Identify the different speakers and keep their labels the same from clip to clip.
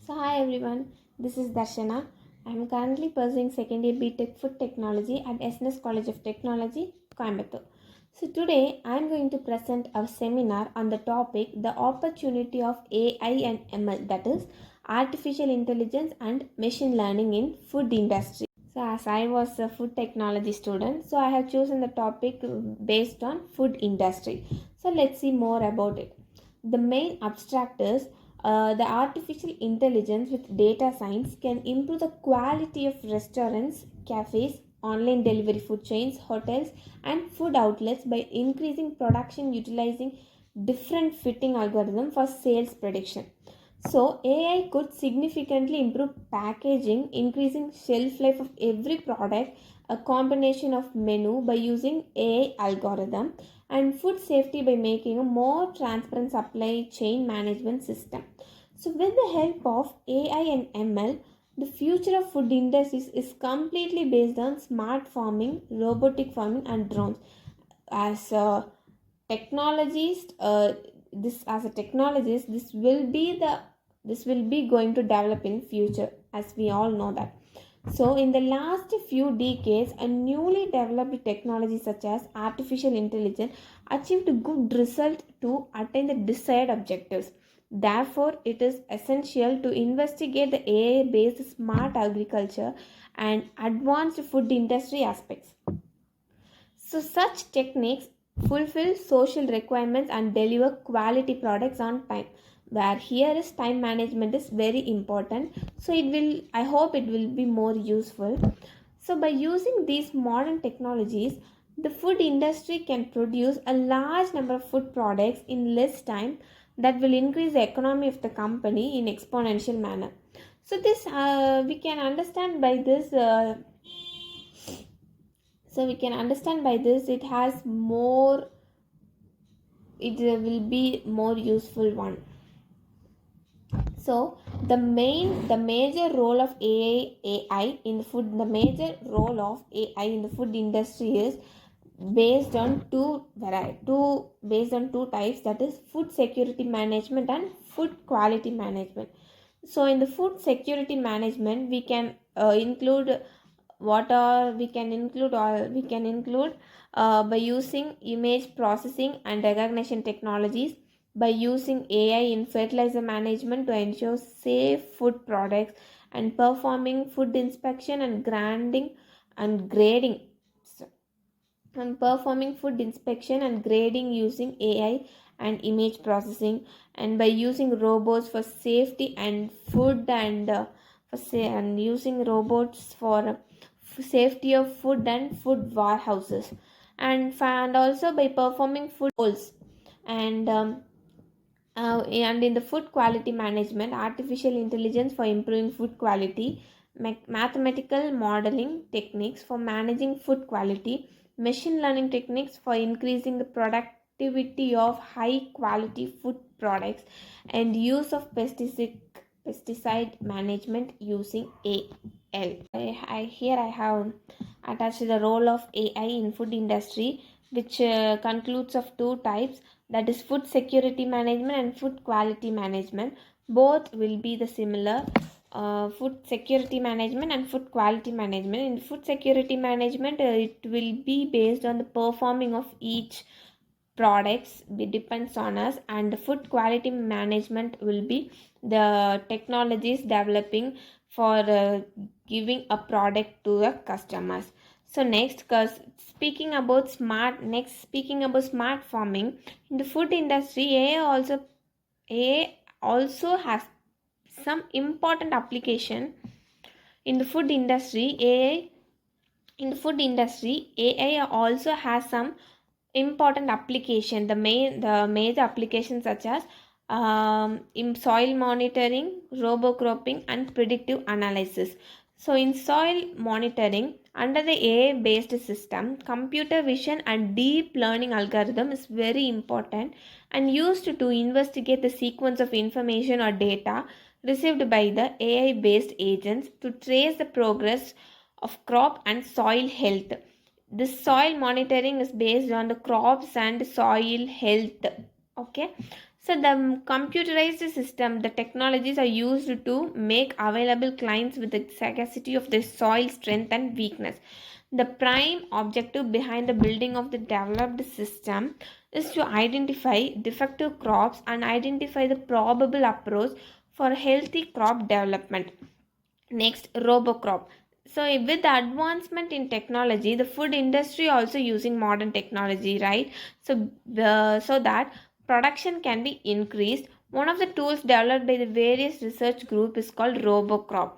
Speaker 1: So hi everyone, this is Darshana. I am currently pursuing second year BTech Food Technology at SNS College of Technology, Coimbatore. So today I am going to present a seminar on the topic the opportunity of AI and ML, that is artificial intelligence and machine learning in food industry. So as I was a food technology student, so I have chosen the topic based on food industry. So let's see more about it. The main abstract is the artificial intelligence with data science can improve the quality of restaurants, cafes, online delivery food chains, hotels, and food outlets by increasing production utilizing different fitting algorithm for sales prediction. So AI could significantly improve packaging, increasing shelf life of every product, a combination of menu by using AI algorithm, and food safety by making a more transparent supply chain management system. So with the help of AI and ML, the future of food industries is completely based on smart farming, robotic farming, and drones. As a technologist, this will be going to develop in future, as we all know that. So, in the last few decades, a newly developed technology such as artificial intelligence achieved good result to attain the desired objectives. Therefore, it is essential to investigate the AI-based smart agriculture and advanced food industry aspects. So, such techniques fulfill social requirements and deliver quality products on time. Where here is time management is very important. So, I hope it will be more useful. So, by using these modern technologies, the food industry can produce a large number of food products in less time that will increase the economy of the company in exponential manner. So, this we can understand by this. So we can understand by this it will be more useful one. So the major role of AI in the food the major role of AI in the food industry is based on two types, that is food security management and food quality management. So in the food security management we can include what are we can include by using image processing and recognition technologies, by using AI in fertilizer management to ensure safe food products, and performing food inspection and grading and performing food inspection and grading using AI and image processing, and by using robots for safety and food and using robots for safety of food and food warehouses, and also by performing food goals and in the food quality management, artificial intelligence for improving food quality, mathematical modeling techniques for managing food quality, machine learning techniques for increasing the productivity of high quality food products, and use of pesticide management using AI. Here I have attached the role of AI in food industry, which concludes of two types, that is food security management and food quality management. Both will be the similar, food security management and food quality management. In food security management, it will be based on the performing of each products depends on us, and the food quality management will be the technologies developing for giving a product to the customers. So next, cause speaking about smart farming in the food industry, AI also has some important application in the food industry. AI also has some important application. The major applications such as in soil monitoring, robocropping, and predictive analysis. So in soil monitoring, under the AI based system, computer vision and deep learning algorithm is very important and used to investigate the sequence of information or data received by the AI based agents to trace the progress of crop and soil health. This soil monitoring is based on the crops and soil health. Okay, So the computerized system, the technologies are used to make available clients with the sagacity of the soil strength and weakness. The prime objective behind the building of the developed system is to identify defective crops and identify the probable approach for healthy crop development. Next, RoboCrop. So with the advancement in technology, the food industry also using modern technology, right? So that production can be increased. One of the tools developed by the various research group is called RoboCrop,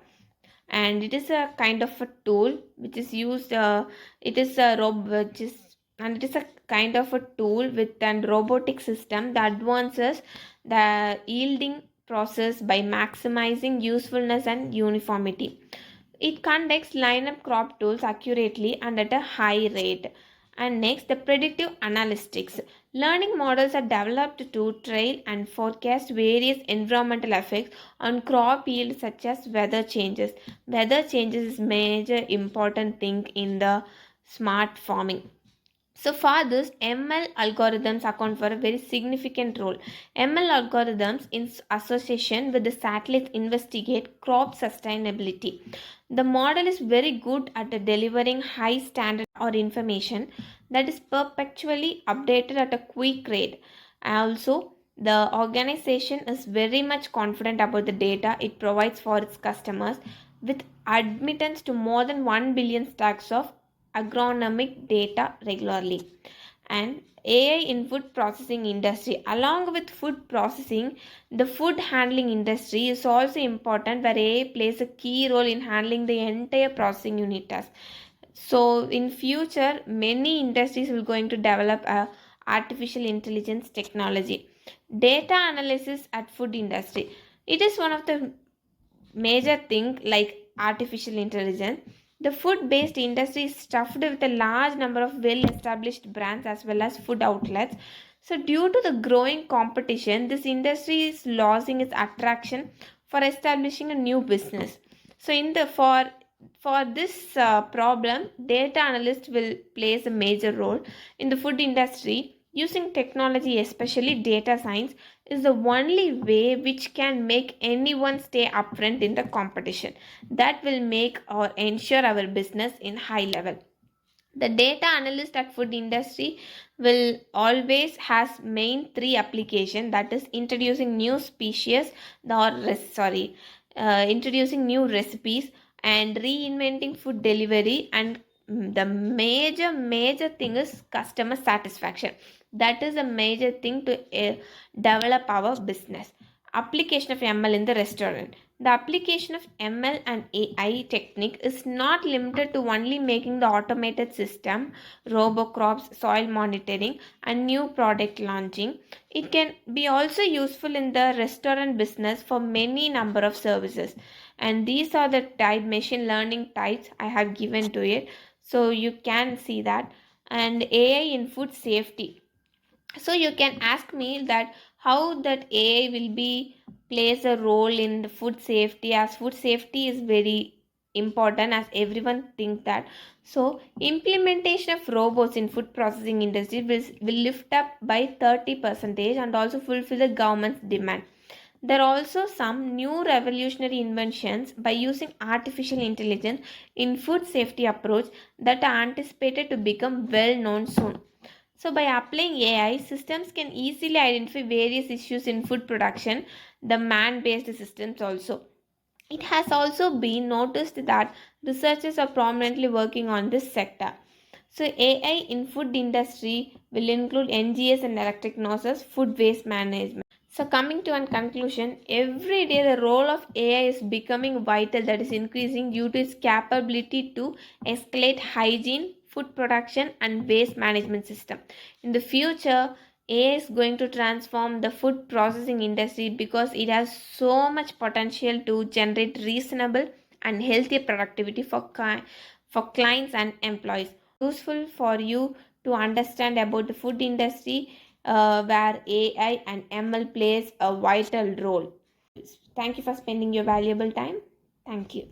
Speaker 1: and it is a kind of a tool which is used. It is a which is and it is a kind of a tool with an robotic system that advances the yielding process by maximizing usefulness and uniformity. It conducts lineup crop tools accurately and at a high rate. And next, the predictive analytics. Learning models are developed to trail and forecast various environmental effects on crop yield such as weather changes. Weather changes is major important thing in the smart farming. So for this, ML algorithms account for a very significant role. ML algorithms in association with the satellites investigate crop sustainability. The model is very good at delivering high standard or information that is perpetually updated at a quick rate. Also, the organization is very much confident about the data it provides for its customers with admittance to more than 1 billion stacks of agronomic data regularly. And AI in food processing industry, along with food processing, the food handling industry is also important, where AI plays a key role in handling the entire processing unit task. So in future, many industries will going to develop a artificial intelligence technology. Data analysis at food industry, it is one of the major thing like artificial intelligence. The food based industry is stuffed with a large number of well established brands as well as food outlets. So due to the growing competition, this industry is losing its attraction for establishing a new business. So in the for this problem, data analyst will plays a major role in the food industry. Using technology, especially data science, is the only way which can make anyone stay upfront in the competition. That will make or ensure our business in high level. The data analyst at food industry will always has main three application, that is introducing new species or introducing new recipes and reinventing food delivery, and the major thing is customer satisfaction. That is a major thing to develop our business. Application of ML in the restaurant. The application of ML and AI technique is not limited to only making the automated system, robocrops, soil monitoring, and new product launching. It can be also useful in the restaurant business for many number of services. And these are the type machine learning types I have given to it. So you can see that. And AI in food safety. So you can ask me that how that AI will be plays a role in the food safety, as food safety is very important as everyone think that. So implementation of robots in food processing industry will lift up by 30% and also fulfill the government's demand. There are also some new revolutionary inventions by using artificial intelligence in food safety approach that are anticipated to become well known soon. So, by applying AI, systems can easily identify various issues in food production, the man based systems also. It has also been noticed that researchers are prominently working on this sector. So, AI in food industry will include NGS and electric noses, food waste management. So, coming to a conclusion, every day the role of AI is becoming vital, that is increasing due to its capability to escalate hygiene, food production, and waste management system. In the future, AI is going to transform the food processing industry because it has so much potential to generate reasonable and healthy productivity for clients and employees. Useful for you to understand about the food industry, where AI and ML plays a vital role. Thank you for spending your valuable time. Thank you.